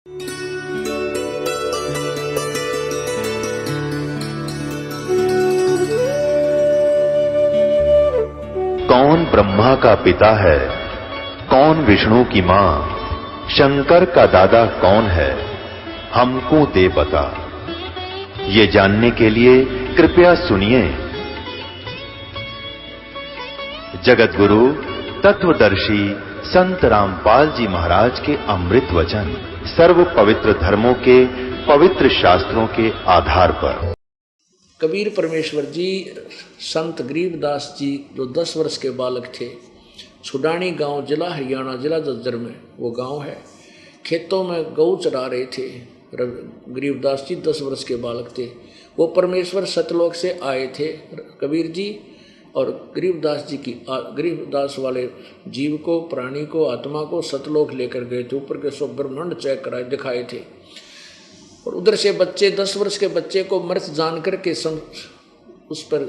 कौन ब्रह्मा का पिता है, कौन विष्णु की मां, शंकर का दादा कौन है, हमको दे बता। ये जानने के लिए कृपया सुनिए। जगत गुरु तत्वदर्शी संत रामपाल जी महाराज के अमृत वचन सर्व पवित्र धर्मों के पवित्र शास्त्रों के आधार पर। कबीर परमेश्वर जी संत गरीबदास जी जो 10 वर्ष के बालक थे, छुडानी गांव जिला हरियाणा जिला झज्जर में वो गांव है। खेतों में गऊ चरा रहे थे। गरीबदास जी 10 वर्ष के बालक थे। वो परमेश्वर सतलोक से आए थे कबीर जी, और गरीबदास जी की गरीबदास वाले जीव को, प्राणी को, आत्मा को सतलोक लेकर गए थे। ऊपर के 100 ब्रह्मांड चेक कराए दिखाए थे। और उधर से बच्चे 10 वर्ष के बच्चे को मृत जान करके उस पर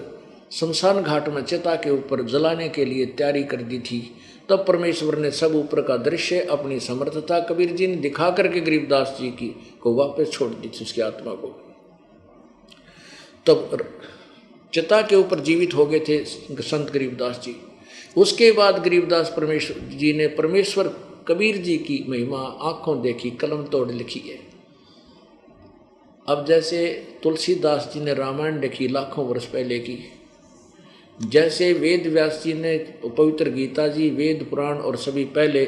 शमशान घाट में चिता के ऊपर जलाने के लिए तैयारी कर दी थी। तब परमेश्वर ने सब ऊपर का दृश्य अपनी समर्थता कबीर जी ने दिखा करके गरीबदास जी की को वापस छोड़ दी थी, उसकी आत्मा को। तब चिता के ऊपर जीवित हो गए थे संत गरीबदास जी। उसके बाद गरीबदास परमेश्वर जी ने परमेश्वर कबीर जी की महिमा आंखों देखी, कलम तोड़ लिखी है। अब जैसे तुलसीदास जी ने रामायण लिखी लाखों वर्ष पहले की, जैसे वेद व्यास जी ने पवित्र गीता जी, वेद पुराण और सभी पहले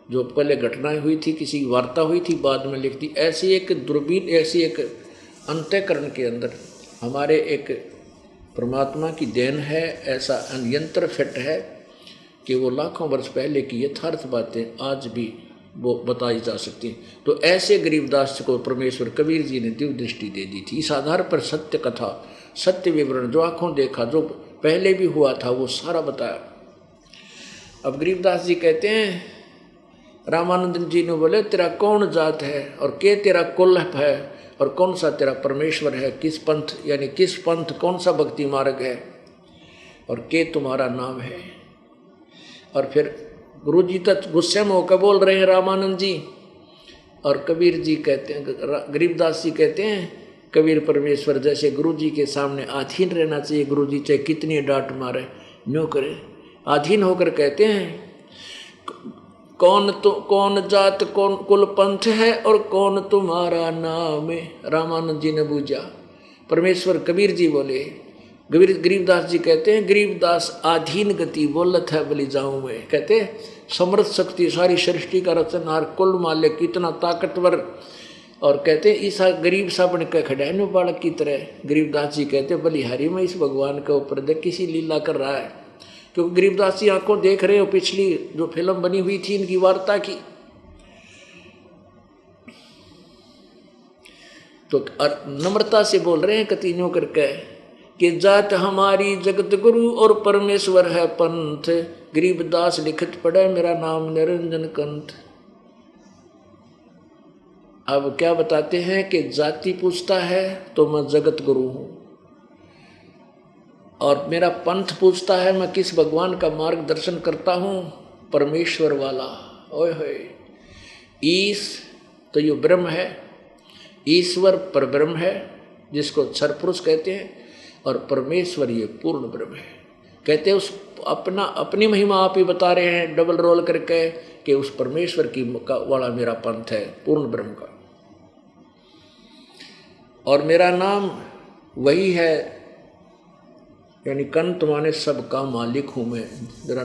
जो पहले घटनाएं हुई थी, किसी की वार्ता हुई थी बाद में लिख दी, ऐसी एक दूरबीन, ऐसी एक अंतःकरण के अंदर हमारे एक परमात्मा की देन है। ऐसा यंत्र फिट है कि वो लाखों वर्ष पहले की यथार्थ बातें आज भी वो बताई जा सकती हैं। तो ऐसे गरीबदास को परमेश्वर कबीर जी ने दिव्य दृष्टि दे दी थी। इस आधार पर सत्य कथा, सत्य विवरण जो आंखों देखा, जो पहले भी हुआ था, वो सारा बताया। अब गरीबदास जी कहते हैं, रामानंद जी ने बोले तेरा कौन जात है और के तेरा कुल है और कौन सा तेरा परमेश्वर है, किस पंथ यानी किस पंथ, कौन सा भक्ति मार्ग है और के तुम्हारा नाम है। और फिर गुरु जी तक गुस्से में होकर बोल रहे हैं रामानंद जी, और कबीर जी कहते हैं, गरीबदास जी कहते हैं कबीर परमेश्वर जैसे गुरु जी के सामने अधीन रहना चाहिए। गुरु जी चाहे कितनी डांट मारे न्यों करे, अधीन होकर कहते हैं कौन जात, कौन कुल पंथ है और कौन तुम्हारा नाम है। रामानंद जी ने बूझा। परमेश्वर कबीर जी बोले, गरीबदास जी कहते हैं गरीबदास आधीन गति बोलत है बलि जाऊं में। कहते समर्थ शक्ति सारी सृष्टि का रचनहार, कुल मालिक, कितना ताकतवर, और कहते ईसा गरीब सा बन के खड़ा है बालक की तरह। गरीबदास जी कहते बलिहारी में इस भगवान के ऊपर देख किसी लीला कर रहा है। क्योंकि गरीबदास जी आंखों देख रहे हो पिछली जो फिल्म बनी हुई थी इनकी वार्ता की, तो नम्रता से बोल रहे हैं कतीनों करके कि जात हमारी जगत गुरु और परमेश्वर है पंथ। गरीबदास लिखत पड़े मेरा नाम निरंजन कंठ। अब क्या बताते हैं कि जाति पूछता है तो मैं जगत गुरु हूं, और मेरा पंथ पूछता है मैं किस भगवान का मार्गदर्शन करता हूं, परमेश्वर वाला। ओए होए, ईश तो ये ब्रह्म है, ईश्वर पर ब्रह्म है जिसको अक्षर पुरुष कहते हैं, और परमेश्वर ये पूर्ण ब्रह्म है। कहते हैं उस अपनी महिमा आप ही बता रहे हैं डबल रोल करके कि उस परमेश्वर की वाला मेरा पंथ है, पूर्ण ब्रह्म का, और मेरा नाम वही है, यानी कंठ माने सबका मालिक हूं मैं। मेरा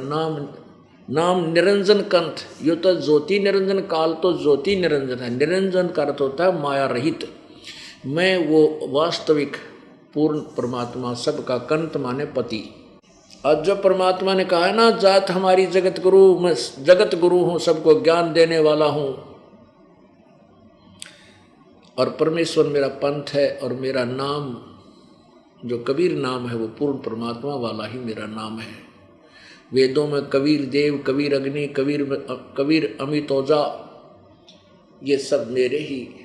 नाम निरंजन कंठ। यो तो ज्योति निरंजन, काल तो ज्योति निरंजन है। निरंजन का अर्थ होता है माया रहित। मैं वो वास्तविक पूर्ण परमात्मा, सबका कंठ माने पति। और जब परमात्मा ने कहा है ना जात हमारी जगत गुरु, मैं जगत गुरु हूं, सबको ज्ञान देने वाला हूं, और परमेश्वर मेरा पंथ है, और मेरा नाम जो कबीर नाम है वो पूर्ण परमात्मा वाला ही मेरा नाम है। वेदों में कबीर देव, कबीर अग्नि, कबीर अमितोजा, ये सब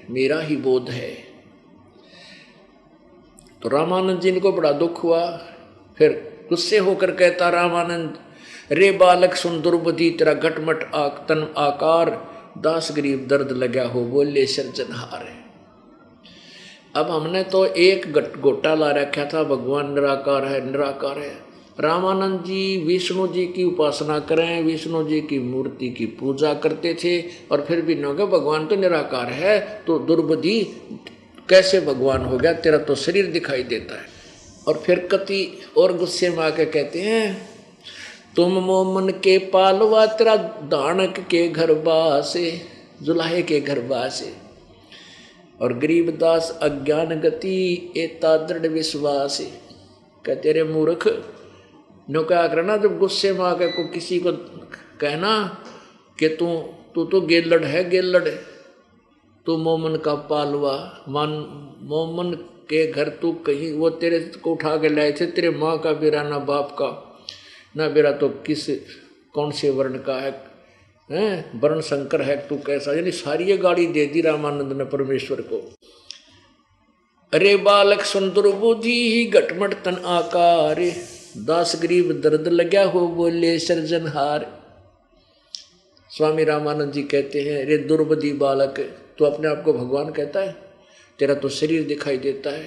मेरा ही बोध है। तो रामानंद जी को बड़ा दुख हुआ। फिर गुस्से होकर कहता रामानंद, रे बालक सुन दुर्बुद्धि, तेरा घटमट तन आकार दास गरीब दर्द लगा हो बोले सृजनहार। अब हमने तो एक गोटा ला रखा था भगवान निराकार है निराकार है। रामानंद जी विष्णु जी की उपासना करें, विष्णु जी की मूर्ति की पूजा करते थे और फिर भी न भगवान तो निराकार है, तो दुर्बुद्धि कैसे भगवान हो गया, तेरा तो शरीर दिखाई देता है। और फिर कति और गुस्से में आके कहते हैं तुम मोमन के पालवा तेरा दानक के घर बासे, जुलाहे के घर बासे। और गरीबदास अज्ञान गति एता दृढ़ विश्वास। कहते रे मूर्ख, नो क्या करना जब गुस्से में आकर को किसी को कहना कि तू तो गेलड़ है गेलड़, तू मोमन का पालवा, मान मोमन के घर तू कहीं वो तेरे को उठा के लाए थे, तेरे माँ का बेरा ना बाप का ना बेरा, तो किस कौन से वर्ण का है, वर्ण शंकर है तू कैसा, यानी सारी ये गाड़ी दे दी रामानंद ने परमेश्वर को। अरे बालक सुन दुर्बुद्धि ही घटमट तन आकार, दास गरीब दर्द लगा हो बोले सृजनहार। स्वामी रामानंद जी कहते हैं रे दुर्बुद्धि बालक, तू अपने आप को भगवान कहता है, तेरा तो शरीर दिखाई देता है।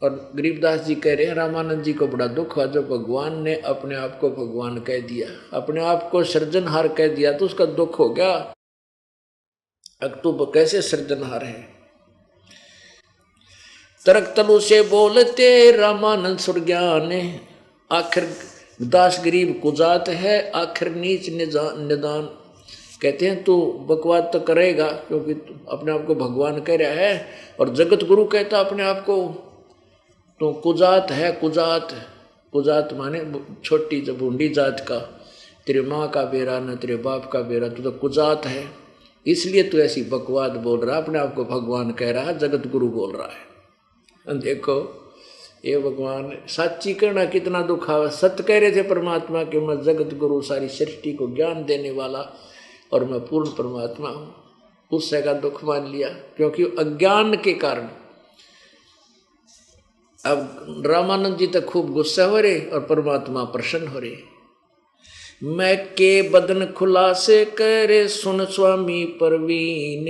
और गरीबदास जी कह रहे हैं रामानंद जी को बड़ा दुख हुआ जब भगवान ने अपने आप को भगवान कह दिया, अपने आप को सृजनहार कह दिया, तो उसका दुख हो गया। अब तू कैसे सृजनहार है। तरक तलु से बोलते रामानंद सुरज्ञान, आखिर दास गरीब कुजात है आखिर नीच निदान। कहते हैं तू बकवाद तो करेगा क्योंकि अपने आप को भगवान कह रहा है, और जगत गुरु कहता अपने आप को, तो कुजात है। कुजात माने छोटी जो बूंदी जात का, तेरे माँ का बेरा न तेरे बाप का बेरा, तू तो कुजात है, इसलिए तू ऐसी बकवाद बोल रहा, अपने आप को भगवान कह रहा है, जगत गुरु बोल रहा है। देखो ये भगवान सच्ची कहना कितना दुख आवा। सत्य कह रहे थे परमात्मा के मैं जगत गुरु, सारी सृष्टि को ज्ञान देने वाला, और मैं पूर्ण परमात्मा हूँ, उससे का दुख मान लिया क्योंकि अज्ञान के कारण। अब रामानंद जी तक खूब गुस्सा हो रहे और परमात्मा प्रसन्न हो रहे। मैं के बदन खुलासे करे सुन स्वामी परवीन,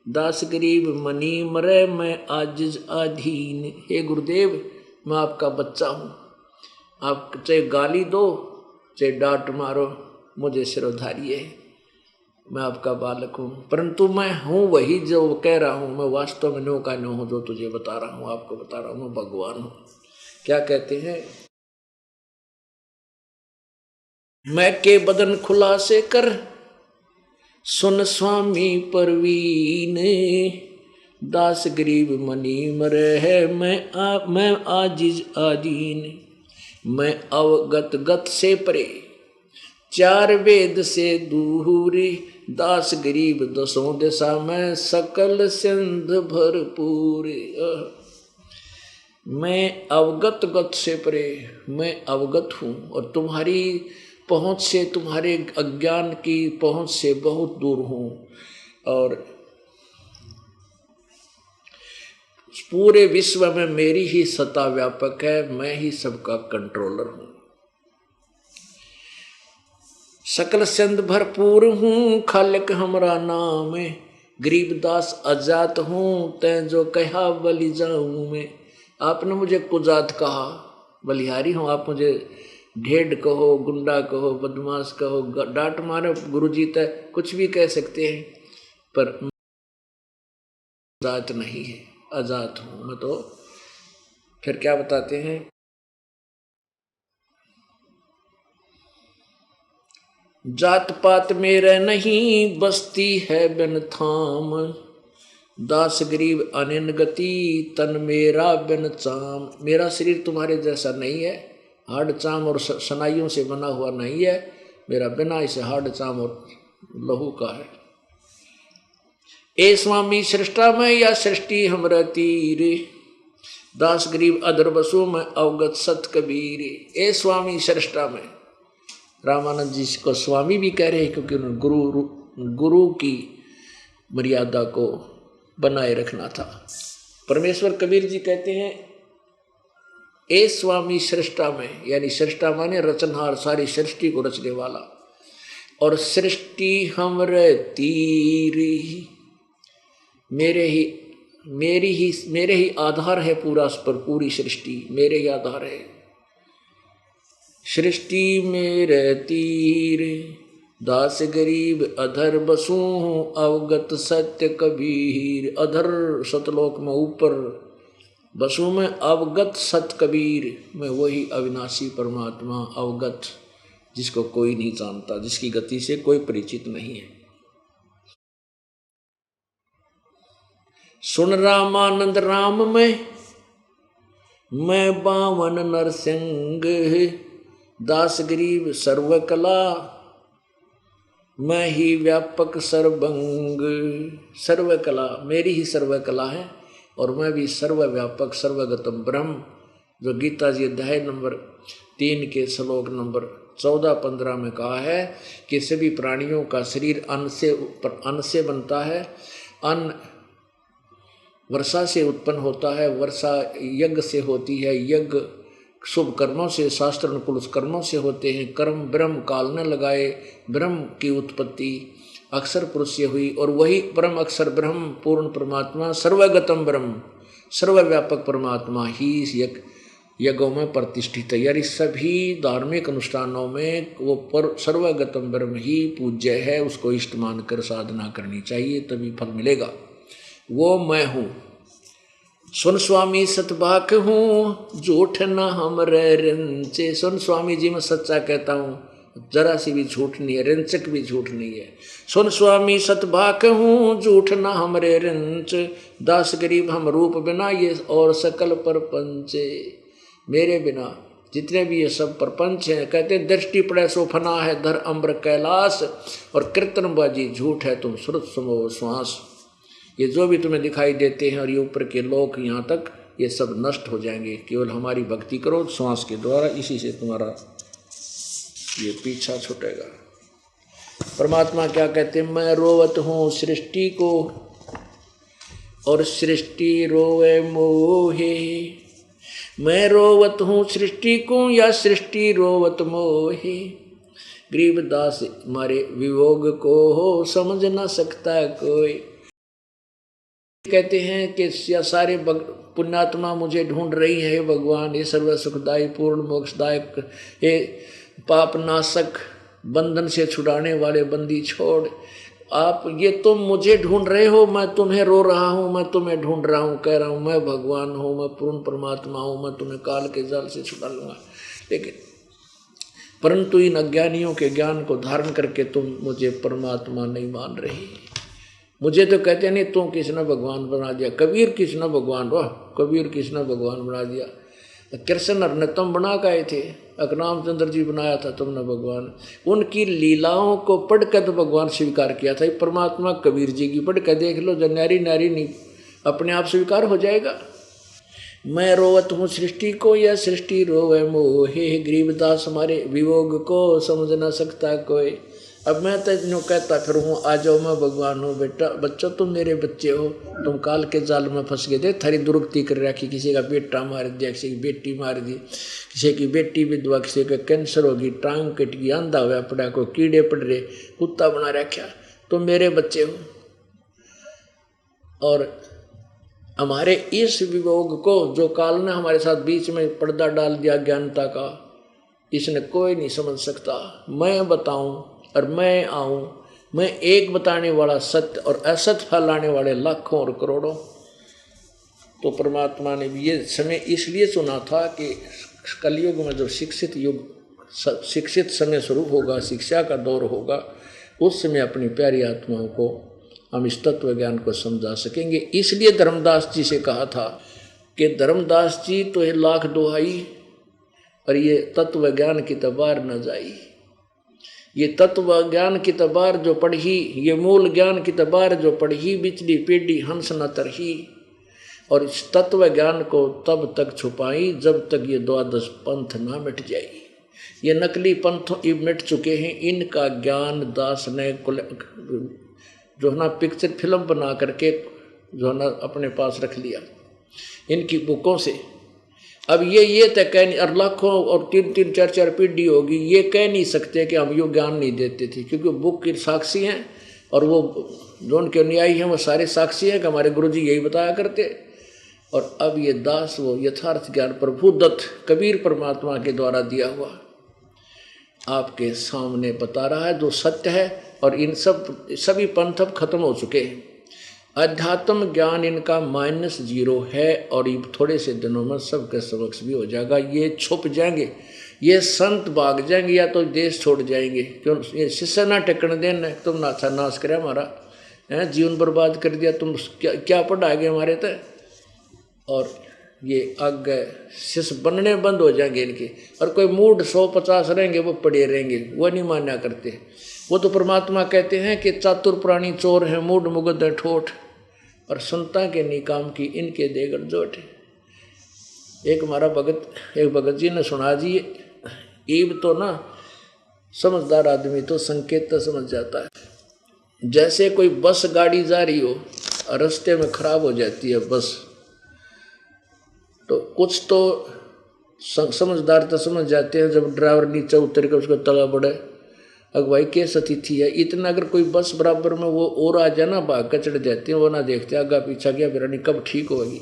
दास गरीब मनी मरे मैं आजिज अधीन। हे गुरुदेव, मैं आपका बच्चा हूँ, आप चाहे गाली दो चाहे डांट मारो, मुझे सिरोधारिये, मैं आपका बालक हूँ, परंतु मैं हूँ वही जो कह रहा हूँ, मैं वास्तव में नो का नो हूँ, जो तुझे बता रहा हूँ, आपको बता रहा हूँ, मैं भगवान हूँ। क्या कहते हैं, मैं के बदन खुलासे कर सुन स्वामी परवीन, दास गरीब मनी मरे है मैं आजिज आदीन। मैं अवगत गत से परे चार वेद से दूरी, दास गरीब दसों दिशा में सकल सिंध भरपूर। मैं अवगत गत से परे, मैं अवगत हूँ और तुम्हारी पहुँच से, तुम्हारे अज्ञान की पहुँच से बहुत दूर हूँ, और पूरे विश्व में मेरी ही सत्ता व्यापक है, मैं ही सबका कंट्रोलर हूँ। सकल सिंध भरपूर हूँ, खालिक हमरा नाम, गरीबदास अजात हूँ, तै जो कहा बलि जाऊँ मैं। आपने मुझे कुजात कहा, बलिहारी हूँ, आप मुझे ढेड कहो, गुंडा कहो, बदमाश कहो, डांट मारो, गुरुजी तक कुछ भी कह सकते हैं, पर जात नहीं है, आजाद हूँ मैं। तो फिर क्या बताते हैं, जात पात मेरे नहीं बसती है बिन थाम, दास गरीब अनिन गति तन मेरा बिन चाम। मेरा शरीर तुम्हारे जैसा नहीं है, हाड़ चाम और सनाइयों से बना हुआ नहीं है, मेरा बिना इसे हाड़ चाम और लहू का है। ए स्वामी सृष्टा में या सृष्टि हमरा तीर, दास गरीब अधर बसु में अवगत सत कबीर। ए स्वामी सृष्टा में, रामानंद जी को स्वामी भी कह रहे हैं क्योंकि उन्होंने गुरु की मर्यादा को बनाए रखना था। परमेश्वर कबीर जी कहते हैं ए स्वामी सृष्टा में, यानी सृष्टा माने रचनहार, सारी सृष्टि को रचने वाला। और सृष्टि हमरे तीरी, मेरे ही आधार है पूरा, पर पूरी सृष्टि मेरे ही आधार है। सृष्टि मेरे तीर, दास गरीब अधर बसू अवगत सत्य कबीर। अधर सतलोक में ऊपर, बसू में अवगत सत कबीर। मैं वही अविनाशी परमात्मा अवगत, जिसको कोई नहीं जानता, जिसकी गति से कोई परिचित नहीं है। सुन रामानंद राम में मैं बावन नरसिंह, दास गरीब सर्वकला मैं ही व्यापक सर्वंग। सर्वकला मेरी ही सर्वकला है और मैं भी सर्वव्यापक सर्वगतम ब्रह्म, जो गीता जी अध्याय नंबर 3 के श्लोक नंबर 14-15 में कहा है कि सभी प्राणियों का शरीर अन्न से बनता है। अन्न वर्षा से उत्पन्न होता है, वर्षा यज्ञ से होती है, यज्ञ शुभ कर्मों से, शास्त्र अनुकूल कर्मों से होते हैं। कर्म ब्रह्म काल ने लगाए, ब्रह्म की उत्पत्ति अक्षर पुरुष से हुई और वही परम अक्षर ब्रह्म पूर्ण परमात्मा सर्वगतम ब्रह्म सर्वव्यापक परमात्मा ही यज्ञों में प्रतिष्ठित है। यानी सभी धार्मिक अनुष्ठानों में वो सर्वगतम ब्रह्म ही पूज्य है, उसको इष्ट मानकर साधना करनी चाहिए, तभी फल मिलेगा। वो मैं हूँ। सुन स्वामी सतबाक हूँ, झूठ न हमरे रिंचे। सुन स्वामी जी मैं सच्चा कहता हूँ, जरा सी भी झूठ नहीं है, रिंचक भी झूठ नहीं है। सुन स्वामी सतबाक हूँ, झूठ न हमरे रिंच। दास गरीब हम रूप बिना ये और सकल परपंचे। मेरे बिना जितने भी ये सब परपंच हैं, कहते दृष्टि पड़े सो फना है धर अम्बर कैलाश, और कीर्तनबाजी झूठ है तुम श्रुत सुनो श्वास। ये जो भी तुम्हें दिखाई देते हैं और ये ऊपर के लोक यहाँ तक, ये सब नष्ट हो जाएंगे। केवल हमारी भक्ति करो श्वास के द्वारा, इसी से तुम्हारा ये पीछा छूटेगा। परमात्मा क्या कहते हैं, मैं रोवत हूँ सृष्टि को और सृष्टि रोवे मोहे। मैं रोवत हूँ सृष्टि को या सृष्टि रोवत मोहे। गरीबदास मारे वियोग को हो समझ न सकता कोई। कहते हैं कि सारे पुण्यात्मा मुझे ढूंढ रही है, भगवान ये सर्व सुखदायी पूर्ण मोक्षदायक, हे पाप नाशक, बंधन से छुड़ाने वाले बंदी छोड़। आप ये तुम मुझे ढूंढ रहे हो, मैं तुम्हें रो रहा हूँ, मैं तुम्हें ढूंढ रहा हूँ, कह रहा हूँ मैं भगवान हूँ, मैं पूर्ण परमात्मा हूँ, मैं तुम्हें काल के जाल से छुड़ा लूँगा। लेकिन परंतु इन अज्ञानियों के ज्ञान को धारण करके तुम मुझे परमात्मा नहीं मान रही। मुझे तो कहते नहीं तू किसने भगवान बना दिया, कबीर किसने भगवान, वाह कबीर किसने भगवान बना दिया। कृष्ण ने तुम बना गए थे, रामचंद्र जी बनाया था तुमने भगवान। उनकी लीलाओं को पढ़कर तो भगवान स्वीकार किया था। परमात्मा कबीर जी की पढ़ कर देख लो, जो नारी नारी नहीं अपने आप स्वीकार हो जाएगा। मैं रोवत हूँ सृष्टि को या सृष्टि रोवे मोहे। गरीबदास हमारे वियोग को समझ न सकता कोई। अब मैं तो यूँ कहता फिर हूँ आ जाओ मैं भगवान हूँ। बेटा बच्चों तुम मेरे बच्चे हो, तुम काल के जाल में फंस गए थे, थारी दुर्गति कर रखी, किसी का बेटा मार दिया, किसी की बेटी मार दी, किसी की बेटी विधवा, किसी का कैंसर होगी, टांग कट गई, अंधा हुआ पड़ा, को कीड़े पड़ रहे, कुत्ता बना रखा, तुम मेरे बच्चे हो। और हमारे इस वियोग को जो काल ने हमारे साथ बीच में पर्दा डाल दिया ज्ञानता का, इसने कोई नहीं समझ सकता। मैं बताऊं और मैं आऊं, मैं एक बताने वाला सत्य और असत फैलाने वाले लाखों और करोड़ों। तो परमात्मा ने भी ये समय इसलिए चुना था कि कलयुग में जो शिक्षित समय स्वरूप होगा, शिक्षा का दौर होगा, उस समय अपनी प्यारी आत्माओं को हम इस तत्व ज्ञान को समझा सकेंगे। इसलिए धर्मदास जी से कहा था कि धर्मदास जी तो ये लाख दुहाई और ये तत्व ज्ञान की तबार न जाई। ये तत्व ज्ञान की तबार जो पढ़ी, ये मूल ज्ञान की तबार जो पढ़ी, बिचली पेड़ी हंस न तरही। और इस तत्व ज्ञान को तब तक छुपाई जब तक ये द्वादश पंथ ना मिट जाए। ये नकली पंथ मिट चुके हैं, इनका ज्ञान दास ने जो है ना पिक्चर फिल्म बना करके जो है ना अपने पास रख लिया। इनकी बुकों से अब ये तय कह नहीं, और लाखों और 3-3 4-4 पीढ़ी होगी, ये कह नहीं सकते कि हम यो ज्ञान नहीं देते थे, क्योंकि बुक के साक्षी हैं और वो जो उनके अनुयायी हैं वो सारे साक्षी हैं कि हमारे गुरुजी यही बताया करते। और अब ये दास वो यथार्थ ज्ञान प्रभु दत्त कबीर परमात्मा के द्वारा दिया हुआ आपके सामने बता रहा है जो सत्य है। और इन सभी पंथ अब खत्म हो चुके हैं, अध्यात्म ज्ञान इनका -0 है और ये थोड़े से दिनों में सबके समक्ष भी हो जाएगा। ये छुप जाएंगे, ये संत भाग जाएंगे या तो देश छोड़ जाएंगे। क्यों ये शिष्य ना टेकन देना, तुम नाथा नाश करे हमारा है, जीवन बर्बाद कर दिया, तुम क्या पढ़ाएंगे हमारे तय। और ये आगे शिष्य बनने बंद हो जाएंगे इनके, और कोई मूड 100-50 रहेंगे वो पड़े रहेंगे, वो नहीं मान्या करते। वो तो परमात्मा कहते हैं कि चातुर प्राणी चोर हैं, मूड मुगद है ठोठ, और संता के निकाम की इनके देगर जोट। एक हमारा भगत जी ने सुना जी, ईब तो ना समझदार आदमी तो संकेत तो समझ जाता है। जैसे कोई बस गाड़ी जा रही हो और रास्ते में खराब हो जाती है बस, तो कुछ तो समझदार तो समझ जाते हैं जब ड्राइवर नीचे उतर के उसको तला बढ़े, अगुवाई कैस अतिथि है इतना। अगर कोई बस बराबर में वो और आ जाए ना, भाग कर चढ़ जाते हैं, वो ना देखते आगा पीछा गया फिर नहीं कब ठीक होगी।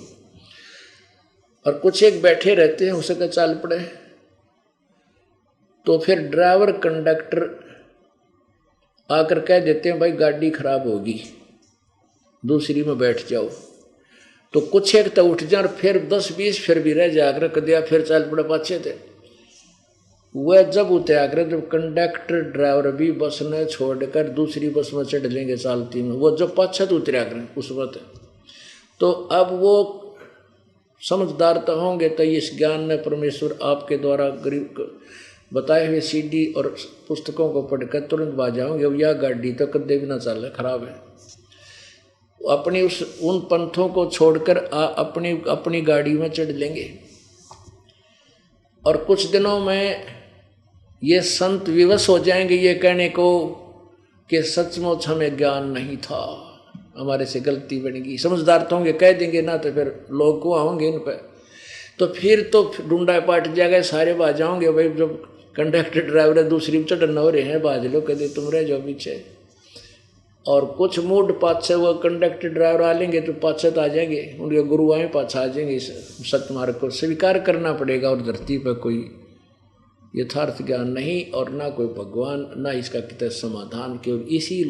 और कुछ एक बैठे रहते हैं, उसे का चाल पड़े, तो फिर ड्राइवर कंडक्टर आकर कह देते हैं भाई गाड़ी खराब होगी, दूसरी में बैठ जाओ। तो कुछ एक तो उठ जाए और फिर 10-20 फिर भी रह जाकर कर दिया, फिर चाल पड़े पाछे थे। वह जब उतरा कर जब कंडक्टर ड्राइवर भी बस ने छोड़कर दूसरी बस में चढ़ लेंगे चालती में, वो जब पाछे तो उतरा करें उस वक्त, तो अब वो समझदार तो होंगे। तो इस ज्ञान ने परमेश्वर आपके द्वारा गरीब बताए हुए CD और पुस्तकों को पढ़कर तुरंत बाज जाओगे, अब यह गाड़ी तो कदे भी ना चल खराब है। अपनी उन पंथों को छोड़कर अपनी गाड़ी में चढ़ लेंगे। और कुछ दिनों में ये संत विवश हो जाएंगे ये कहने को कि सचमुच हमें ज्ञान नहीं था, हमारे से गलती बनेगी। समझदार तो होंगे, कह देंगे ना तो फिर लोग को आओगे इन पर, तो फिर तो ढूंढा पाट जाएगा, सारे बाज जाओगे। भाई जब कंडक्टर ड्राइवर दूसरी में चढ़ना हो रहे हैं, बाज लो, कदे तुम रह जाओ पीछे। और कुछ मूड पाछे वो कंडक्टर ड्राइवर आ लेंगे तो पाछे तो आ जाएंगे, उनके गुरु आए पाछा आ जाएंगे। सत्य मार्ग को स्वीकार करना पड़ेगा। और धरती पर कोई यथार्थ ज्ञान नहीं और ना कोई भगवान, ना इसका कितना समाधान, केवल इसी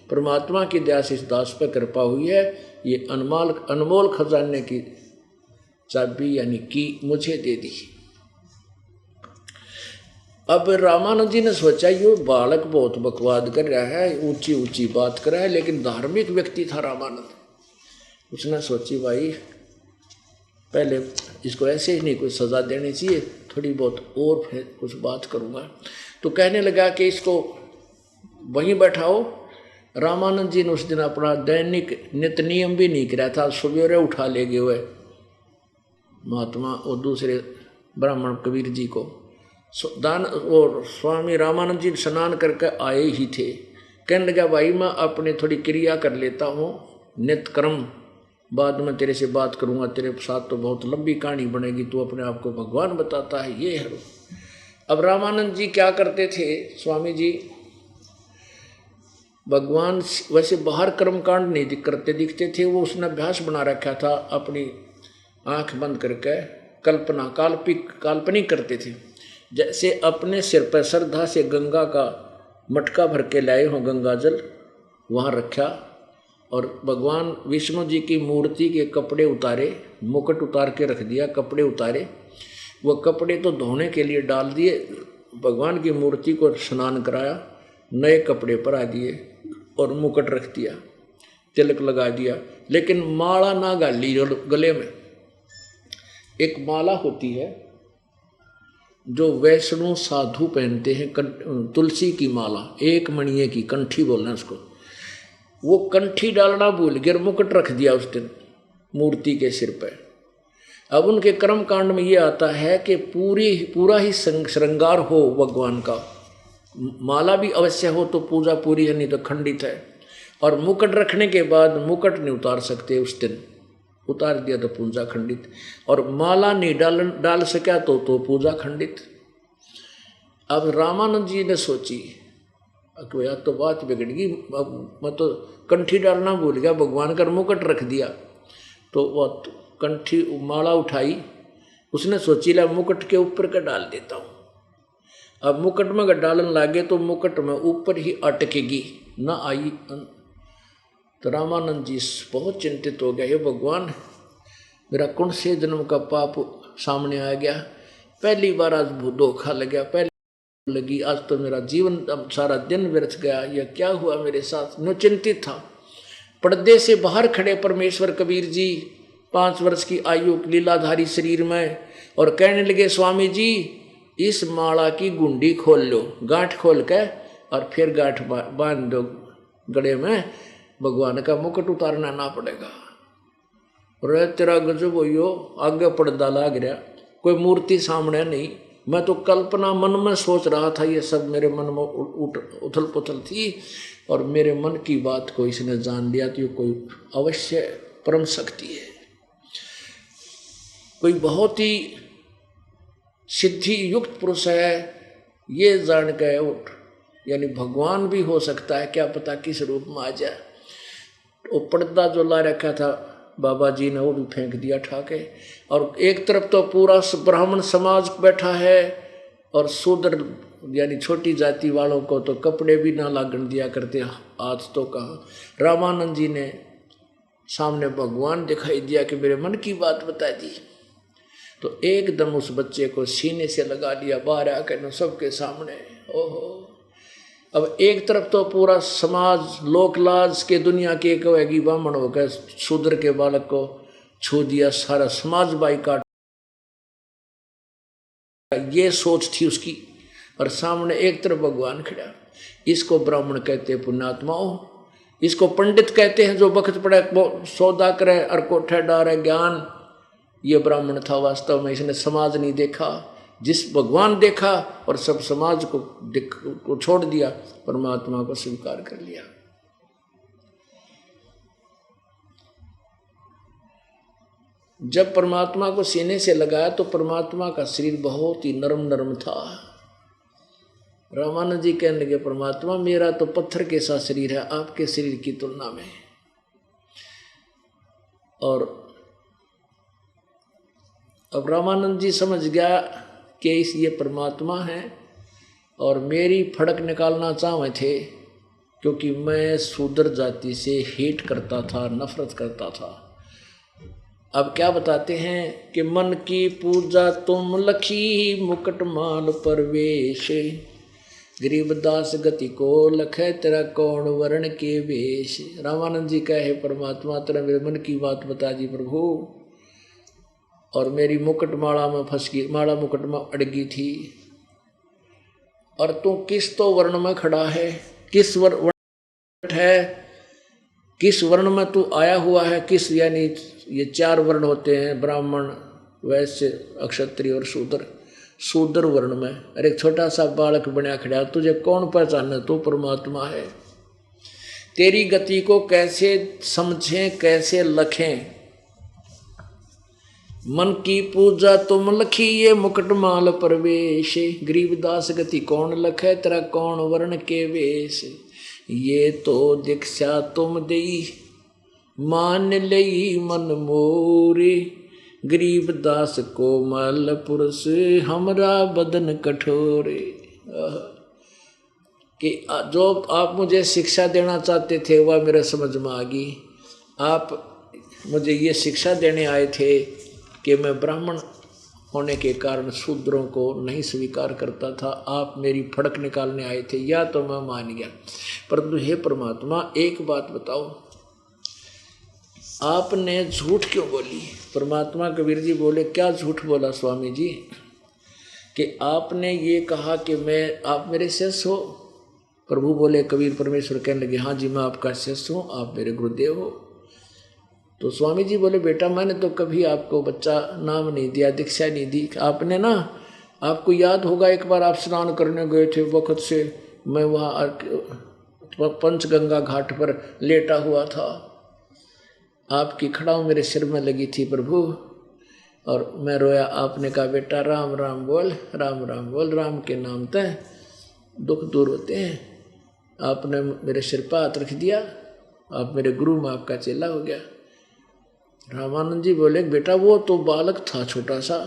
परमात्मा की दया से इस दास पर कृपा हुई है। ये अनमोल खजाने की चाबी यानी की मुझे दे दी। अब रामानंद जी ने सोचा ये बालक बहुत बकवाद कर रहा है, ऊंची ऊंची बात कर रहा है, लेकिन धार्मिक व्यक्ति था रामानंद। उसने सोची भाई पहले इसको ऐसे ही नहीं कोई सजा देनी चाहिए, थोड़ी बहुत और फिर कुछ बात करूँगा। तो कहने लगा कि इसको वहीं बैठाओ। रामानंद जी ने उस दिन अपना दैनिक नित्य नियम भी नहीं किया था, सवेरे उठा ले गए हुए महात्मा और दूसरे ब्राह्मण कबीर जी को दान, और स्वामी रामानंद जी स्नान करके आए ही थे। कहने लगा भाई मैं अपने थोड़ी क्रिया कर लेता हूँ नित्य कर्म, बाद में तेरे से बात करूँगा, तेरे साथ तो बहुत लंबी कहानी बनेगी, तू अपने आप को भगवान बताता है ये है। अब रामानंद जी क्या करते थे, स्वामी जी भगवान वैसे बाहर कर्मकांड नहीं करते दिखते थे, वो उसने अभ्यास बना रखा था अपनी आंख बंद करके कल्पना काल्पनिक करते थे। जैसे अपने सिर पर श्रद्धा से गंगा का मटका भर के लाए हों गंगा जल, वहाँ रखा और भगवान विष्णु जी की मूर्ति के कपड़े उतारे, मुकुट उतार के रख दिया, कपड़े उतारे, वो कपड़े तो धोने के लिए डाल दिए, भगवान की मूर्ति को स्नान कराया, नए कपड़े पर आ दिए और मुकुट रख दिया, तिलक लगा दिया, लेकिन माला ना गाली गले में। एक माला होती है जो वैष्णो साधु पहनते हैं, तुलसी की माला, एक मणिये की कंठी बोलना है उसको, वो कंठी डालना भूल गया, मुकुट रख दिया उस दिन मूर्ति के सिर पर। अब उनके कर्म कांड में ये आता है कि पूरा ही श्रृंगार हो भगवान का, माला भी अवश्य हो तो पूजा पूरी है, नहीं तो खंडित है। और मुकुट रखने के बाद मुकुट नहीं उतार सकते उस दिन, उतार दिया तो पूजा खंडित, और माला नहीं डाल सका तो पूजा खंडित। अब रामानंद जी ने सोची कि यार तो बात बिगड़ गई, मैं तो कंठी डालना भूल गया, भगवान का मुकुट रख दिया। तो वह कंठी माला उठाई, उसने सोची ला मुकुट के ऊपर का डाल देता हूँ। अब मुकुट में अगर डालन लागे तो मुकुट में ऊपर ही अटकेगी, ना आई। तो रामानंद जी बहुत चिंतित हो गया, ये भगवान मेरा कौन से जन्म का पाप सामने आ गया, पहली बार आज धोखा लग गया, पहली लगी, आज तो मेरा जीवन अब सारा दिन व्यर्थ गया, यह क्या हुआ मेरे साथ। नो चिंतित था। पर्दे से बाहर खड़े परमेश्वर कबीर जी 5 वर्ष की आयु लीलाधारी शरीर में, और कहने लगे स्वामी जी इस माला की गुंडी खोल लो, गांठ खोल के और फिर गांठ बांध दो गले में, भगवान का मुकुट उतारना ना पड़ेगा। रे तेरा गजब हो, आगे पर्दा लाग रहा, कोई मूर्ति सामने नहीं, मैं तो कल्पना मन में सोच रहा था, ये सब मेरे मन में उथल पुथल थी, और मेरे मन की बात को इसने जान लिया तो ये कोई अवश्य परम शक्ति है, कोई बहुत ही सिद्धि युक्त पुरुष है, ये जान के उठ, यानी भगवान भी हो सकता है, क्या पता किस रूप में आ जाए। वो पर्दा जो ला रखा था बाबा जी ने वो भी फेंक दिया ठाके, और एक तरफ तो पूरा ब्राह्मण समाज बैठा है, और शूद्र यानी छोटी जाति वालों को तो कपड़े भी ना लागण दिया करते, हाथ तो कहा। रामानंद जी ने सामने भगवान दिखाई दिया कि मेरे मन की बात बता दी, तो एकदम उस बच्चे को सीने से लगा लिया, बाहर आकर सबके सामने। ओहो, अब एक तरफ तो पूरा समाज लोकलाज के दुनिया के कहेगी ब्राह्मण होकर शूद्र के बालक को छू दिया, सारा समाज बाइकाट, ये सोच थी उसकी, और सामने एक तरफ भगवान खड़ा। इसको ब्राह्मण कहते हैं पुण्यात्माओं, इसको पंडित कहते हैं जो वक्त पड़े सौदा करे और कोठे डारे ज्ञान। ये ब्राह्मण था वास्तव में, इसने समाज नहीं देखा, जिस भगवान देखा और सब समाज को छोड़ दिया, परमात्मा को स्वीकार कर लिया। जब परमात्मा को सीने से लगाया तो परमात्मा का शरीर बहुत ही नरम नरम था। रामानंद जी कहने लगे परमात्मा मेरा तो पत्थर के सा शरीर है आपके शरीर की तुलना में, और अब रामानंद जी समझ गया कि ये परमात्मा है और मेरी फड़क निकालना चाहे थे, क्योंकि मैं शूद्र जाति से हेट करता था, नफरत करता था। अब क्या बताते हैं कि मन की पूजा तुम लखी मुकुट माल परवेश, गरीबदास गति को लखे तेरा कौन वर्ण के वेश। रामानंद जी कहे परमात्मा तेरा मेरे मन की बात बता दी प्रभु, और मेरी मुकुट माला में फंस गई, माला मुकुट में अड़ गई थी, और तू किस तो वर्ण में खड़ा है, किस वर्ण है, किस वर्ण में तू आया हुआ है, किस यानी ये 4 वर्ण होते हैं ब्राह्मण वैश्य क्षत्रिय और शूद्र, शूद्र वर्ण में। अरे एक छोटा सा बालक बना खड़ा, तुझे कौन पहचाने, तू परमात्मा है। तेरी गति को कैसे समझें कैसे लखें, मन की पूजा तुम लखी ये मुकुट माल परवेश, गरीबदास गति कौन लखे तेरा कौन वर्ण के वेश। ये तो दीक्षा तुम दई मान लई मन मोरे, गरीबदास कोमल पुरुष हमरा बदन कठोरे। कि जो आप मुझे शिक्षा देना चाहते थे वह मेरे समझ में आ गई। आप मुझे ये शिक्षा देने आए थे कि मैं ब्राह्मण होने के कारण शूद्रों को नहीं स्वीकार करता था, आप मेरी फड़क निकालने आए थे, या तो मैं मान गया। परंतु हे परमात्मा एक बात बताओ, आपने झूठ क्यों बोली। परमात्मा कबीर जी बोले क्या झूठ बोला स्वामी जी, कि आपने ये कहा कि आप मेरे शिष्य हो। प्रभु बोले कबीर परमेश्वर कहने लगे हाँ जी मैं आपका शिष्य हूँ, आप मेरे गुरुदेव हो। तो स्वामी जी बोले बेटा मैंने तो कभी आपको बच्चा नाम नहीं दिया, दीक्षा नहीं दी। आपने ना, आपको याद होगा एक बार आप स्नान करने गए थे, वक्त से मैं वहाँ पंचगंगा घाट पर लेटा हुआ था। आपकी खड़ाऊ मेरे सिर में लगी थी प्रभु, और मैं रोया। आपने कहा बेटा राम राम बोल, राम राम बोल, राम के नाम तय दुख दूर होते हैं। आपने मेरे सिर पर हाथ रख दिया, आप मेरे गुरु में आपका चेला हो गया। रामानंद जी बोले बेटा वो तो बालक था छोटा सा,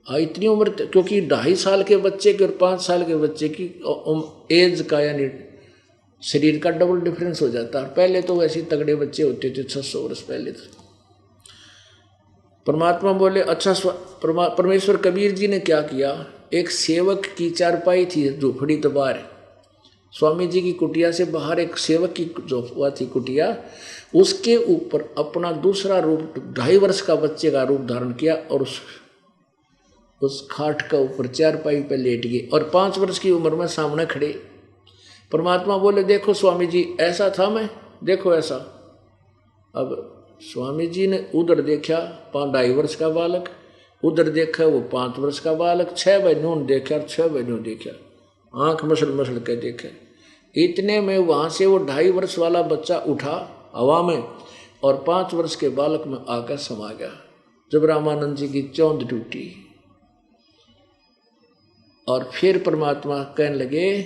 इतनी उम्र, क्योंकि 2.5 साल के बच्चे की और 5 साल के बच्चे की एज का यानी शरीर का डबल डिफरेंस हो जाता है। पहले तो वैसे तगड़े बच्चे होते थे 600 वर्ष पहले। तो परमात्मा बोले अच्छा, परमेश्वर कबीर जी ने क्या किया, एक सेवक की चारपाई थी झोपड़ी तो बाहर, स्वामी जी की कुटिया से बाहर एक सेवक की जो हुआ थी कुटिया, उसके ऊपर अपना दूसरा रूप 2.5 वर्ष का बच्चे का रूप धारण किया और उस खाट का ऊपर चारपाई पे लेट गए और 5 वर्ष की उम्र में सामने खड़े। परमात्मा बोले देखो स्वामी जी ऐसा था मैं, देखो ऐसा। अब स्वामी जी ने उधर देखा 2.5 वर्ष का बालक, उधर देखा वो 5 वर्ष का बालक, 6 बहनों ने देखा, 6 बहनों देखा, आंख मसल मसल के देखे। इतने में वहां से वो 2.5 वर्ष वाला बच्चा उठा हवा में और 5 वर्ष के बालक में आकर समा गया। जब रामानंद जी की चौंध टूटी और फिर परमात्मा कहने लगे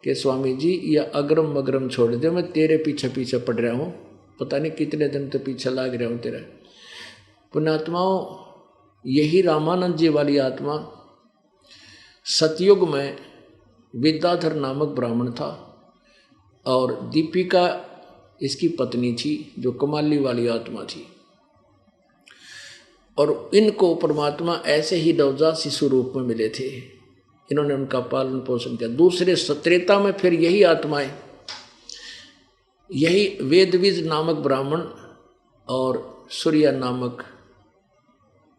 कि स्वामी जी यह अग्रम मगरम छोड़ दे, मैं तेरे पीछे पीछे पड़ रहा हूँ, पता नहीं कितने दिन तो पीछे लाग रहा हूँ तेरा। पुण्यात्माओं, यही रामानंद जी वाली आत्मा सतयुग में विद्याधर नामक ब्राह्मण था और दीपिका इसकी पत्नी थी जो कमाली वाली आत्मा थी। और इनको परमात्मा ऐसे ही नवजात शिशु रूप में मिले थे, इन्होंने उनका पालन पोषण किया। दूसरे त्रेता में फिर यही आत्माएं, यही वेदविज नामक ब्राह्मण और सूर्या नामक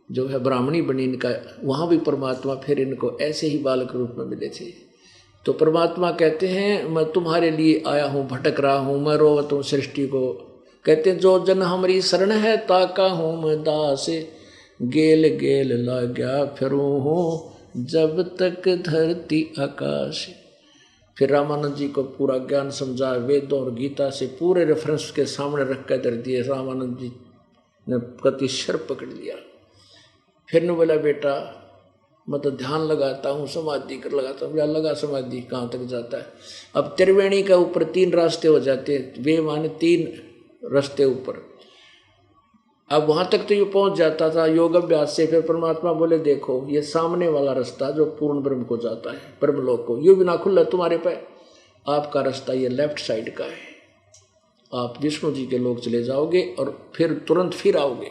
जो है ब्राह्मणी बनी इनका, वहाँ भी परमात्मा फिर इनको ऐसे ही बालक रूप में मिले थे। तो परमात्मा कहते हैं मैं तुम्हारे लिए आया हूँ, भटक रहा हूँ, मैं रोवत हूँ सृष्टि को। कहते हैं जो जन हमारी शरण है ताका हूँ मैं दास, गेल गेल लाग्या फिरूँ हूँ जब तक धरती आकाश। फिर रामानंद जी को पूरा ज्ञान समझा, वेदों और गीता से पूरे रेफरेंस के सामने रख कर धर दिए। रामानंद जी ने प्रति शर पकड़ लिया। फिर ने बोला बेटा मैं तो ध्यान लगाता हूँ, समाधि कर लगाता हूँ। लगा समाधि कहाँ तक जाता है। अब त्रिवेणी का ऊपर 3 रास्ते हो जाते हैं, वे माने 3 रास्ते ऊपर। अब वहाँ तक तो ये पहुँच जाता था योग अभ्यास से। फिर परमात्मा बोले देखो ये सामने वाला रास्ता जो पूर्ण ब्रह्म को जाता है, ब्रह्मलोक को, ये भी ना खुला तुम्हारे पे, आपका रास्ता ये लेफ्ट साइड का है। आप विष्णु जी के लोग चले जाओगे और फिर तुरंत फिर आओगे।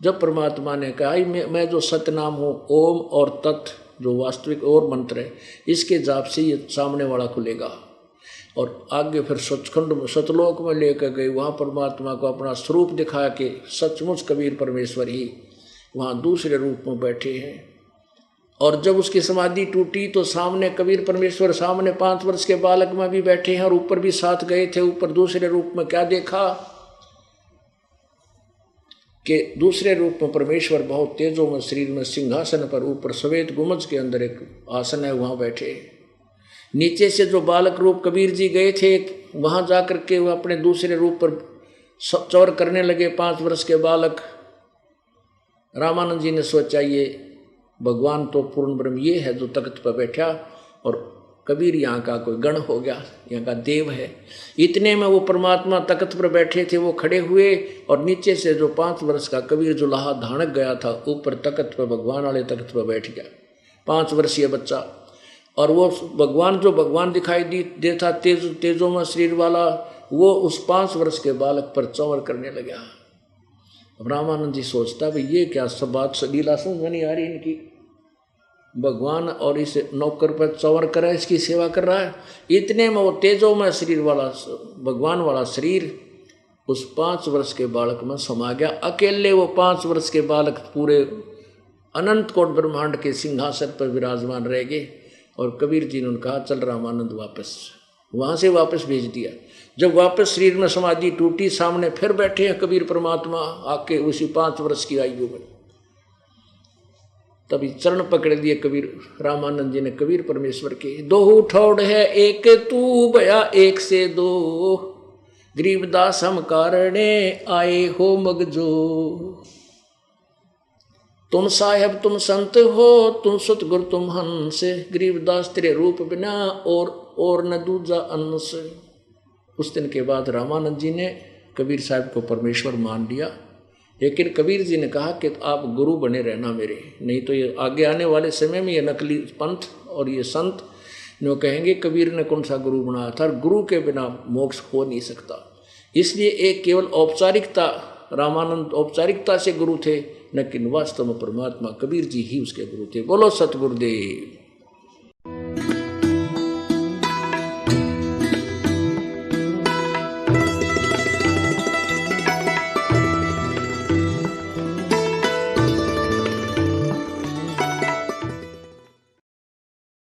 जब परमात्मा ने कहा मैं जो सतनाम हूँ, ओम और तत् जो वास्तविक और मंत्र है, इसके जाप से ये सामने वाला खुलेगा। और आगे फिर सचखंड में सतलोक में लेकर गए, वहाँ परमात्मा को अपना स्वरूप दिखा के सचमुच कबीर परमेश्वर ही वहाँ दूसरे रूप में बैठे हैं। और जब उसकी समाधि टूटी तो सामने कबीर परमेश्वर सामने 5 वर्ष के बालक में भी बैठे हैं और ऊपर भी साथ गए थे। ऊपर दूसरे रूप में क्या देखा कि दूसरे रूप में परमेश्वर बहुत तेजों में शरीर में सिंहासन पर ऊपर सफेद गुंबज के अंदर एक आसन है, वहाँ बैठे। नीचे से जो बालक रूप कबीर जी गए थे वहाँ जा कर के वह अपने दूसरे रूप पर चौर करने लगे 5 वर्ष के बालक। रामानंद जी ने सोचा ये भगवान तो पूर्ण ब्रह्म ये है जो तख्त पर बैठा और कबीर यहाँ का कोई गण हो गया, यहाँ का देव है। इतने में वो परमात्मा तख्त पर बैठे थे, वो खड़े हुए और नीचे से जो 5 वर्ष का कबीर जो लाहा धानक गया था ऊपर तख्त पर, भगवान वाले तख्त पर बैठ गया 5 वर्षीय बच्चा। और वो भगवान जो भगवान दिखाई देता तेजों में शरीर वाला, वो उस 5 वर्ष के बालक पर चौर करने लगा। रामानंद जी सोचता भाई ये क्या सब बात लीला समझ में नहीं आ रही इनकी। भगवान और इस नौकर पर चौर कर रहा है, इसकी सेवा कर रहा है। इतने में वो तेजों में शरीर वाला भगवान वाला शरीर उस 5 वर्ष के बालक में समा गया। अकेले वो 5 वर्ष के बालक पूरे अनंत कोट ब्रह्मांड के सिंहासन पर विराजमान रह गए। और कबीर जी ने कहा चल रामानंद वापस, वहाँ से वापस भेज दिया। जब वापस शरीर में समाधि टूटी, सामने फिर बैठे हैं कबीर परमात्मा आके उसी 5 वर्ष की आयु में। तभी चरण पकड़ दिए कबीर रामानंद जी ने कबीर परमेश्वर के। 2 ठौड़ है एक तू भया 1 से 2, गरीबदास हम कारणे आए हो मगजो, तुम साहेब तुम संत हो, तुम सतगुरु तुम हंस, गरीबदास तेरे रूप बिना और न दूजा अंश। उस दिन के बाद रामानंद जी ने कबीर साहब को परमेश्वर मान लिया, लेकिन कबीर जी ने कहा कि आप गुरु बने रहना मेरे, नहीं तो ये आगे आने वाले समय में ये नकली पंथ और ये संत जो कहेंगे कबीर ने कौन सा गुरु बनाया था, गुरु के बिना मोक्ष हो नहीं सकता। इसलिए एक केवल औपचारिकता, रामानंद औपचारिकता से गुरु थे, लेकिन वास्तव में परमात्मा कबीर जी ही उसके गुरु थे। बोलो सतगुरुदेव।